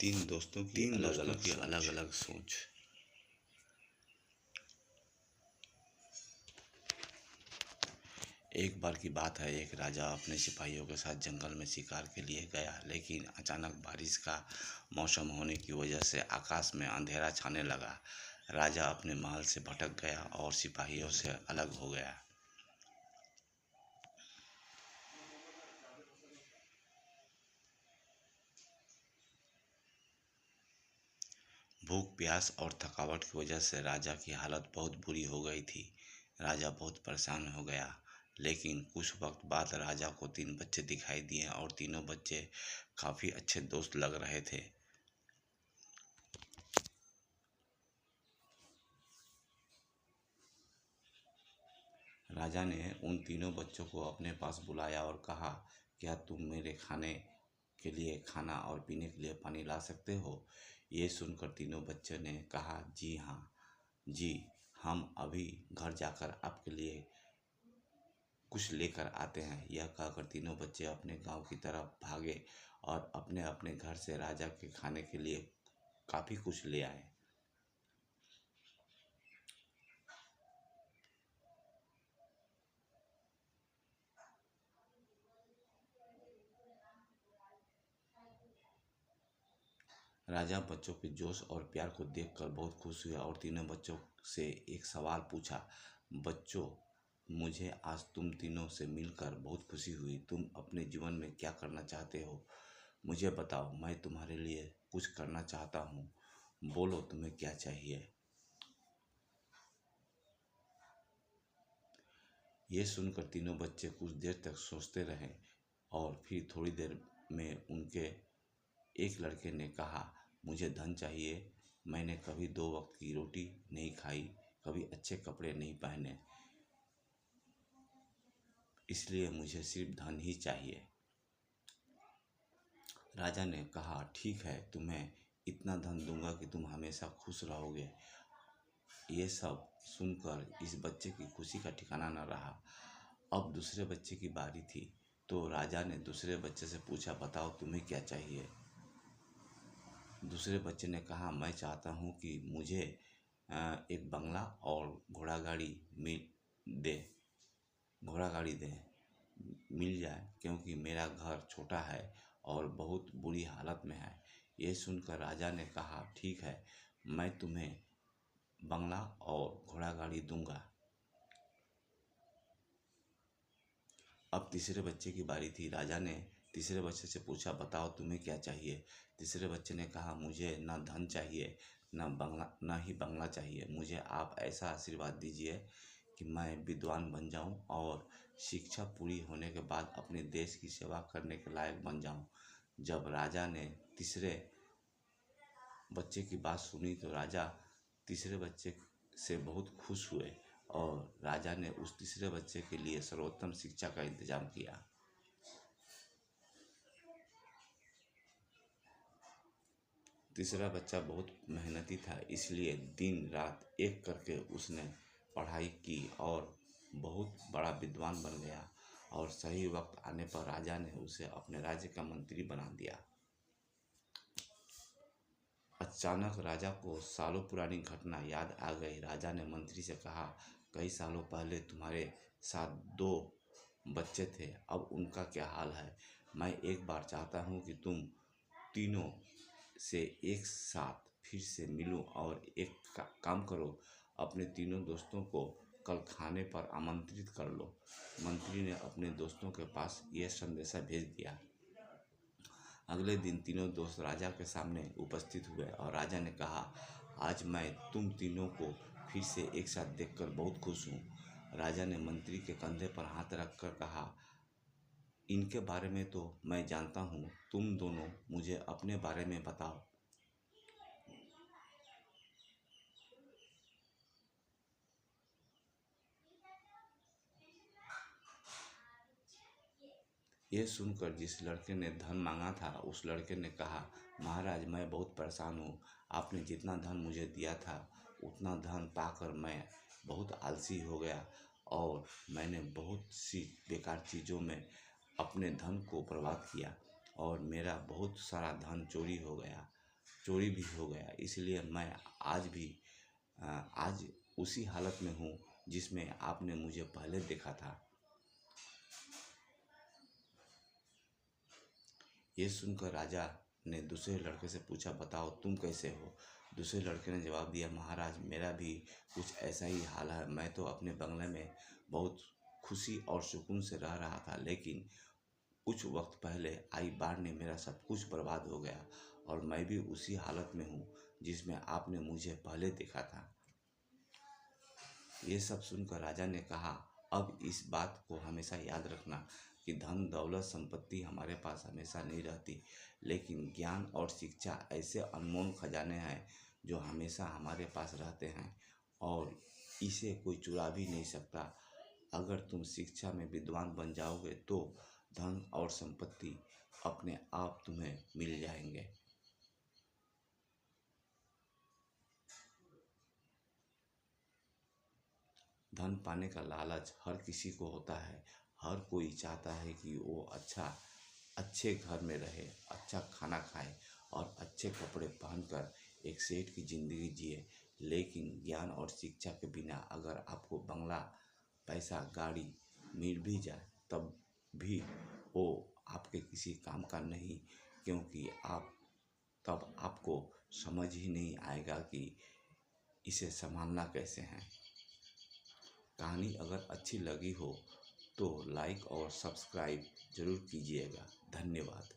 तीन दोस्तों की अलग अलग सोच। एक बार की बात है, एक राजा अपने सिपाहियों के साथ जंगल में शिकार के लिए गया, लेकिन अचानक बारिश का मौसम होने की वजह से आकाश में अंधेरा छाने लगा। राजा अपने महल से भटक गया और सिपाहियों से अलग हो गया। भूख, प्यास और थकावट की वजह से राजा की हालत बहुत बुरी हो गई थी। राजा बहुत परेशान हो गया। लेकिन कुछ वक्त बाद राजा को तीन बच्चे दिखाई दिए और तीनों बच्चे काफी अच्छे दोस्त लग रहे थे। राजा ने उन तीनों बच्चों को अपने पास बुलाया और कहा, क्या तुम मेरे खाने के लिए खाना और पीने के लिए पानी ला सकते हो? ये सुनकर तीनों बच्चों ने कहा, जी हाँ जी, हम अभी घर जाकर आपके लिए कुछ लेकर आते हैं। यह कहकर तीनों बच्चे अपने गांव की तरफ भागे और अपने अपने घर से राजा के खाने के लिए काफी कुछ ले आए। राजा बच्चों के जोश और प्यार को देखकर बहुत खुश हुआ और तीनों बच्चों से एक सवाल पूछा, बच्चों, मुझे आज तुम तीनों से मिलकर बहुत खुशी हुई। तुम अपने जीवन में क्या करना चाहते हो? मुझे बताओ, मैं तुम्हारे लिए कुछ करना चाहता हूँ। बोलो, तुम्हें क्या चाहिए? ये सुनकर तीनों बच्चे कुछ देर तक सोचते रहे और फिर थोड़ी देर में उनके एक लड़के ने कहा, मुझे धन चाहिए। मैंने कभी दो वक्त की रोटी नहीं खाई, कभी अच्छे कपड़े नहीं पहने, इसलिए मुझे सिर्फ धन ही चाहिए। राजा ने कहा, ठीक है, तुम्हें इतना धन दूंगा कि तुम हमेशा खुश रहोगे। ये सब सुनकर इस बच्चे की खुशी का ठिकाना न रहा। अब दूसरे बच्चे की बारी थी, तो राजा ने दूसरे बच्चे से पूछा, बताओ तुम्हें क्या चाहिए? दूसरे बच्चे ने कहा, मैं चाहता हूँ कि मुझे एक बंगला और घोड़ा गाड़ी दे घोड़ा गाड़ी दे मिल जाए, क्योंकि मेरा घर छोटा है और बहुत बुरी हालत में है। ये सुनकर राजा ने कहा, ठीक है, मैं तुम्हें बंगला और घोड़ा गाड़ी दूंगा। अब तीसरे बच्चे की बारी थी। राजा ने तीसरे बच्चे से पूछा, बताओ तुम्हें क्या चाहिए? तीसरे बच्चे ने कहा, मुझे ना धन चाहिए, ना ही बंगला चाहिए। मुझे आप ऐसा आशीर्वाद दीजिए कि मैं विद्वान बन जाऊं और शिक्षा पूरी होने के बाद अपने देश की सेवा करने के लायक बन जाऊं। जब राजा ने तीसरे बच्चे की बात सुनी तो राजा तीसरे बच्चे से बहुत खुश हुए और राजा ने उस तीसरे बच्चे के लिए सर्वोत्तम शिक्षा का इंतजाम किया। तीसरा बच्चा बहुत मेहनती था, इसलिए दिन रात एक करके उसने पढ़ाई की और बहुत बड़ा विद्वान बन गया और सही वक्त आने पर राजा ने उसे अपने राज्य का मंत्री बना दिया। अचानक राजा को सालों पुरानी घटना याद आ गई। राजा ने मंत्री से कहा, कई सालों पहले तुम्हारे साथ दो बच्चे थे, अब उनका क्या हाल है? मैं एक बार चाहता हूँ कि तुम तीनों से एक साथ फिर से मिलूं और एक काम करो, अपने तीनों दोस्तों को कल खाने पर आमंत्रित कर लो। मंत्री ने अपने दोस्तों के पास यह संदेशा भेज दिया। अगले दिन तीनों दोस्त राजा के सामने उपस्थित हुए और राजा ने कहा, आज मैं तुम तीनों को फिर से एक साथ देखकर बहुत खुश हूँ। राजा ने मंत्री के कंधे पर हाथ रखकर कहा, इनके बारे में तो मैं जानता हूँ, तुम दोनों मुझे अपने बारे में बताओ। यह सुनकर जिस लड़के ने धन मांगा था, उस लड़के ने कहा, महाराज, मैं बहुत परेशान हूँ। आपने जितना धन मुझे दिया था, उतना धन पाकर मैं बहुत आलसी हो गया और मैंने बहुत सी बेकार चीज़ों में अपने धन को बर्बाद किया और मेरा बहुत सारा धन चोरी हो गया। चोरी भी हो गया। इसलिए मैं आज उसी हालत में हूँ जिसमें आपने मुझे पहले देखा था। ये सुनकर राजा ने दूसरे लड़के से पूछा, बताओ तुम कैसे हो। दूसरे लड़के ने जवाब दिया, महाराज मेरा भी कुछ ऐसा ही हाल है। मैं तो अपने बंगले में बहुत खुशी और सुकून से रह रहा था, लेकिन कुछ वक्त पहले आई बाढ़ ने मेरा सब कुछ बर्बाद हो गया और मैं भी उसी हालत में हूँ जिसमें आपने मुझे पहले देखा था। ये सब सुनकर राजा ने कहा, अब इस बात को हमेशा याद रखना कि धन दौलत संपत्ति हमारे पास हमेशा नहीं रहती, लेकिन ज्ञान और शिक्षा ऐसे अनमोल खजाने हैं जो हमेशा हमारे पास रहते हैं और इसे कोई चुरा भी नहीं सकता। अगर तुम शिक्षा में विद्वान बन जाओगे तो धन और संपत्ति अपने आप तुम्हें मिल जाएंगे। धन पाने का लालच हर किसी को होता है। हर कोई चाहता है कि वो अच्छे घर में रहे, अच्छा खाना खाए और अच्छे कपड़े पहनकर एक सेठ की ज़िंदगी जिए। लेकिन ज्ञान और शिक्षा के बिना अगर आपको बंगला, पैसा, गाड़ी मिल भी जाए तब भी वो आपके किसी काम का नहीं, क्योंकि तब आपको समझ ही नहीं आएगा कि इसे संभालना कैसे है। कहानी अगर अच्छी लगी हो तो लाइक और सब्सक्राइब ज़रूर कीजिएगा। धन्यवाद।